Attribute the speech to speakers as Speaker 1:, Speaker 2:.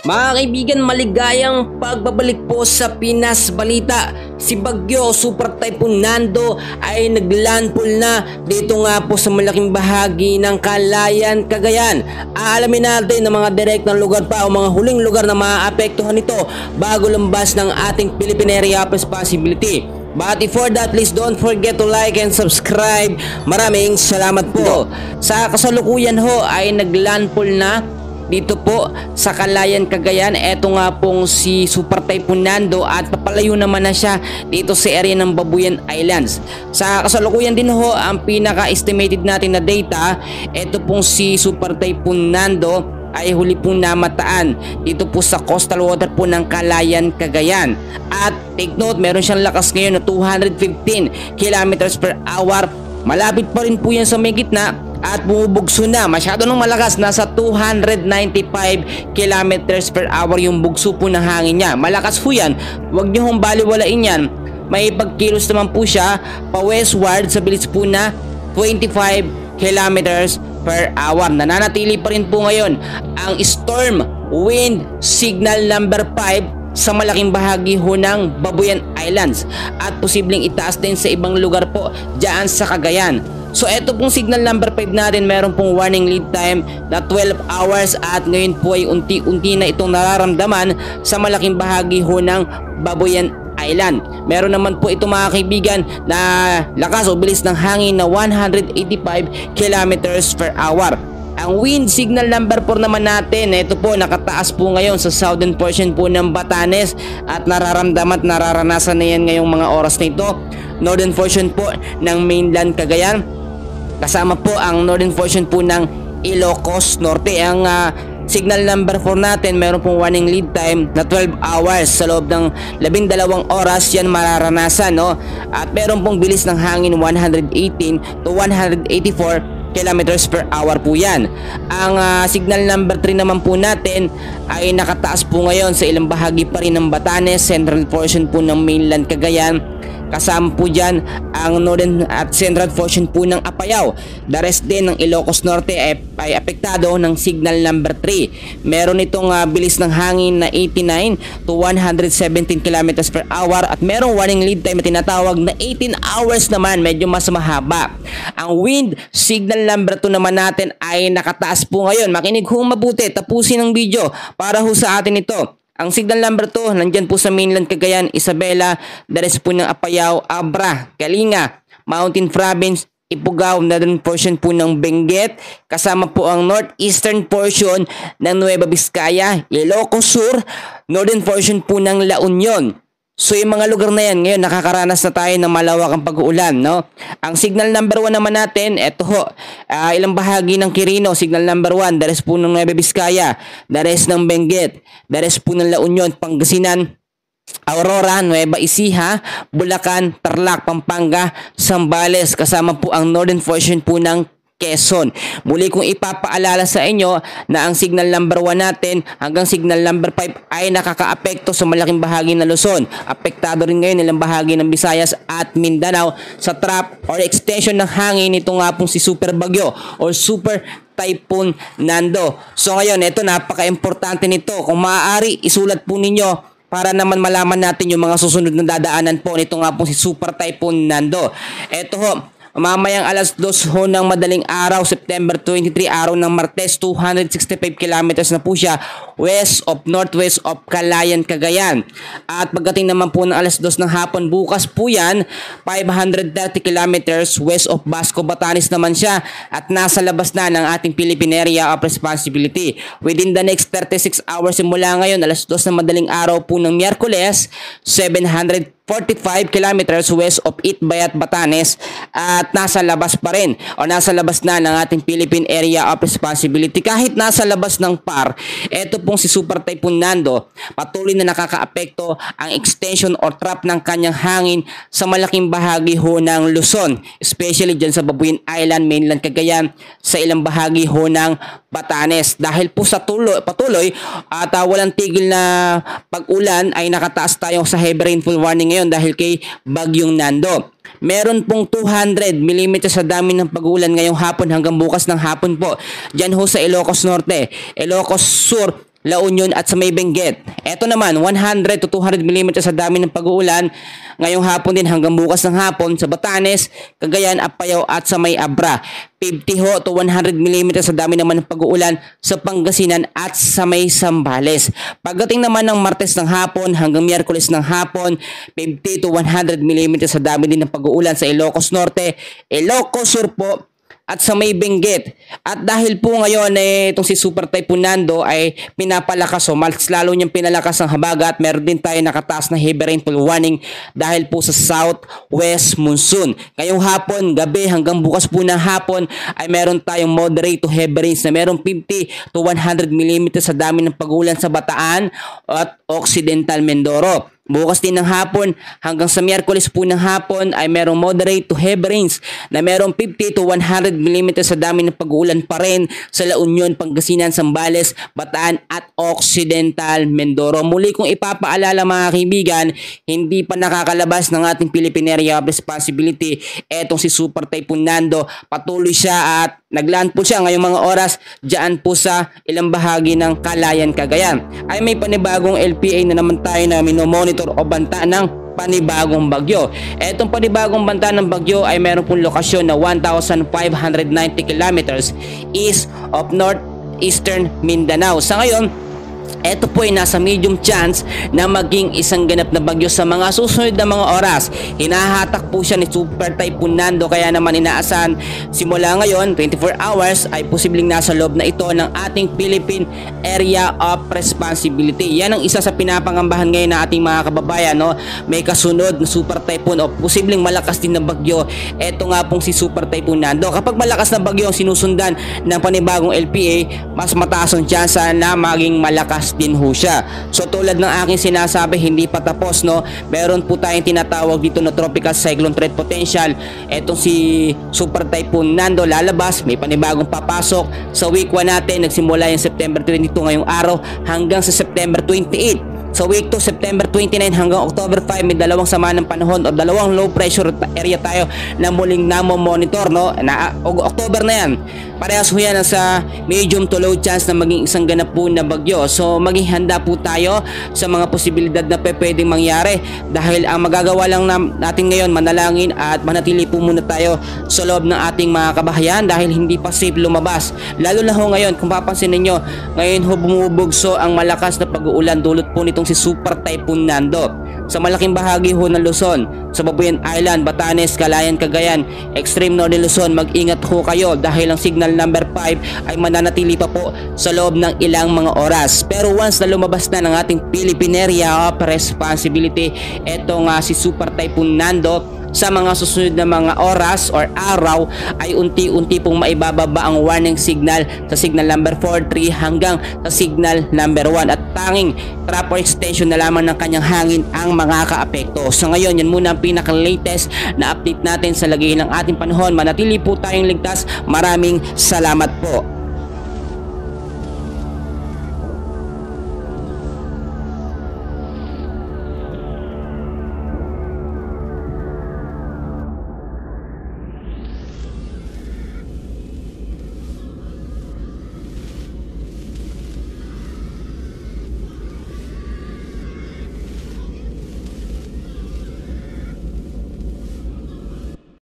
Speaker 1: Mga kaibigan, maligayang pagbabalik po sa Pinas Balita. Si Bagyo Super Typhoon Nando ay naglandfall na dito nga po sa malaking bahagi ng Calayan, Cagayan. Aalamin natin ang mga direktang lugar pa o mga huling lugar na maaapektuhan nito bago lumbas ng ating Philippine Area of Responsibility. But before that, please don't forget to like and subscribe. Maraming salamat po. Sa kasalukuyan ho ay naglandfall na dito po sa Calayan, Cagayan. Eto nga pong si Super Typhoon Nando at papalayo naman na siya dito sa area ng Babuyan Islands. Sa kasalukuyan din ho, ang pinaka-estimated natin na data, eto pong si Super Typhoon Nando ay huli pong namataan dito po sa coastal water po ng Calayan, Cagayan. At take note, meron siyang lakas ngayon na 215 kilometers per hour. Malapit pa rin po yan sa may gitna at bumubugso na, masyado nang malakas, nasa 295 kilometers per hour yung bugso po ng hangin niya. Malakas po yan, huwag nyo hong baliwalain yan. May pagkilos naman po siya pa westward sa bilis po na 25 kilometers per hour. Nananatili pa rin po ngayon ang storm wind signal number 5 sa malaking bahagi ho ng Babuyan Islands at posibleng itaas din sa ibang lugar po dyan sa Cagayan. So eto pong signal number 5 natin, meron pong warning lead time na 12 hours at ngayon po ay unti-unti na itong nararamdaman sa malaking bahagi ho ng Babuyan Island. Meron naman po ito mga kaibigan na lakas o bilis ng hangin na 185 kilometers per hour. Ang wind signal number 4 naman natin, ito po nakataas po ngayon sa southern portion po ng Batanes at nararamdaman at nararanasan na yan ngayong mga oras na ito. Northern portion po ng mainland Cagayan, kasama po ang northern portion po ng Ilocos Norte. Ang signal number 4 natin, meron pong warning lead time na 12 hours. Sa loob ng 12 oras yan mararanasan, no? At meron pong bilis ng hangin 118 to 184 kilometers per hour po yan. Ang signal number 3 naman po natin ay nakataas po ngayon sa ilang bahagi pa rin ng Batanes, central portion po ng mainland Cagayan. Kasama po dyan ang northern at central portion po ng Apayao. The rest din ng Ilocos Norte ay apektado ng signal number 3. Meron itong bilis ng hangin na 89 to 117 kilometers per hour at merong warning lead time na tinatawag na 18 hours naman, medyo mas mahaba. Ang wind signal number 2 naman natin ay nakataas po ngayon. Makinig ho mabuti, tapusin ang video para ho sa atin ito. Ang signal number 2, nandyan po sa mainland Cagayan, Isabela, the rest po ng Apayao, Abra, Kalinga, Mountain Province, Ifugao, northern portion po ng Benguet, kasama po ang northeastern portion ng Nueva Vizcaya, Ilocos Sur, northern portion po ng La Union. So yung mga lugar na yan, ngayon nakakaranas na tayo ng malawakang pag-uulan, no? Ang signal number 1 naman natin, eto ho, ilang bahagi ng Quirino, signal number 1, the rest po ng Nueva Vizcaya, the rest ng Benguet, the rest po ng La Union, Pangasinan, Aurora, Nueva Ecija, Bulacan, Tarlac, Pampanga, Zambales, kasama po ang northern portion po ng Quezon. Muli kong ipapaalala sa inyo na ang signal number 1 natin hanggang signal number 5 ay nakakaapekto sa malaking bahagi ng Luzon. Apektado rin ngayon ilang bahagi ng Visayas at Mindanao sa trap or extension ng hangin nito nga pong si Super Bagyo or Super Typhoon Nando. So ngayon, ito napaka-importante nito. Kung maaari, isulat po ninyo para naman malaman natin yung mga susunod na dadaanan po nito nga pong si Super Typhoon Nando. Ito ho, mamayang alas 2 ho ng madaling araw, September 23, araw ng Martes, 265 kilometers na po siya west of northwest of Calayan, Cagayan. At pagdating naman po ng alas 2 ng hapon, bukas po yan, 530 kilometers west of Basco, Batanes naman siya at nasa labas na ng ating Philippine Area of Responsibility. Within the next 36 hours simula ngayon, alas 2 ng madaling araw po ng Miyerkules, 745 kilometers west of Itbayat, Batanes at nasa labas pa rin o nasa labas na ng ating Philippine Area of Responsibility. Kahit nasa labas ng PAR, eto pong si Super Typhoon Nando, patuloy na nakakaapekto ang extension or trap ng kanyang hangin sa malaking bahagi ho ng Luzon, especially dyan sa Babuyan Island, mainland Cagayan, sa ilang bahagi ho ng Batanes. Dahil po sa patuloy at walang tigil na pag-ulan ay nakataas tayo sa heavy rainfall warning ngayon dahil kay Bagyong Nando. Meron pong 200 mm sa dami ng pag-ulan ngayong hapon hanggang bukas ng hapon po. Diyan ho sa Ilocos Norte, Ilocos Sur, La Union at sa may Benguet. Ito naman 100 to 200 mm sa dami ng pag-uulan ngayong hapon din hanggang bukas ng hapon sa Batanes, Cagayan, Apayao at sa may Abra. 50 ho to 100 mm sa dami naman ng pag-uulan sa Pangasinan at sa may Zambales. Pagdating naman ng Martes ng hapon hanggang Miyerkules ng hapon, 50 to 100 mm sa dami din ng pag-uulan sa Ilocos Norte, Ilocos Sur po, at sa may Benguet. At dahil po ngayon itong si Super Typhoon Nando ay pinapalakas o mas lalo niyang pinalakas ang habagat, meron din tayo nakataas na heavy rainfall warning dahil po sa southwest monsoon. Ngayong hapon, gabi hanggang bukas po ng hapon ay meron tayong moderate to heavy rains na meron 50 to 100 mm sa dami ng pag-ulan sa Bataan at Occidental Mindoro. Bukas din ng hapon hanggang sa Miyerkules po ng hapon ay merong moderate to heavy rains na merong 50 to 100 mm sa dami ng pag-uulan pa rin sa La Union, Pangasinan, Zambales, Bataan at Occidental Mindoro. Muli kong ipapaalala mga kaibigan, hindi pa nakakalabas ng ating Philippine Area of Responsibility etong si Super Typhoon Nando. Patuloy siya at nagland po siya ngayong mga oras dyan po sa ilang bahagi ng Calayan, Cagayan. Ay may panibagong LPA na naman tayo na minomonitor o banta ng panibagong bagyo. Etong panibagong banta ng bagyo ay meron pong lokasyon na 1,590 kilometers east of northeastern Mindanao. Sa ngayon, ito po ay nasa medium chance na maging isang ganap na bagyo sa mga susunod na mga oras. Hinahatak po siya ni Super Typhoon Nando, kaya naman inaasahan simula ngayon 24 hours ay posibleng nasa loob na ito ng ating Philippine Area of Responsibility. Yan ang isa sa pinapangambahan ngayon ng ating mga kababayan, no? May kasunod na Super Typhoon o posibleng malakas din na bagyo. Ito nga pong si Super Typhoon Nando. Kapag malakas na bagyo ang sinusundan ng panibagong LPA, mas mataas ang tsansa na maging malakas din ho siya. So tulad ng aking sinasabi, hindi pa tapos, no? Meron po tayong tinatawag dito na tropical cyclone threat potential. Etong si Super Typhoon Nando lalabas, may panibagong papasok sa week 1 natin, nagsimula yung September 22 ngayong araw hanggang sa September 28. Sa week 2, September 29 hanggang October 5, may dalawang sama ng panahon o dalawang low pressure area tayo na muling namo-monitor, no? October na yan. Parehas ho yan sa medium to low chance na maging isang ganap po na bagyo. So maging handa po tayo sa mga posibilidad na pwedeng mangyari dahil ang magagawa lang natin ngayon manalangin at manatili po muna tayo sa loob ng ating mga kabahayan dahil hindi pa safe lumabas. Lalo na ho ngayon, kung papansin ninyo, ngayon ho bumubugso ang malakas na pag-uulan dulot po nitong si Super Typhoon Nando. Sa malaking bahagi ho ng Luzon, sa Babuyan Island, Batanes, Calayan, Cagayan, Extreme Northern Luzon, mag-ingat ho kayo dahil ang signal number 5 ay mananatili pa po sa loob ng ilang mga oras. Pero once na lumabas na ng ating Philippine Area of Responsibility, eto nga si Super Typhoon Nando, sa mga susunod na mga oras or araw ay unti-unti pong maibababa ang warning signal sa signal number 4, 3 hanggang sa signal number 1 at tanging trapper extension na lamang ng kanyang hangin ang makakaapekto. So ngayon, yan muna ang pinaka-latest na update natin sa lagay ng ating panahon. Manatili po tayong ligtas. Maraming salamat po.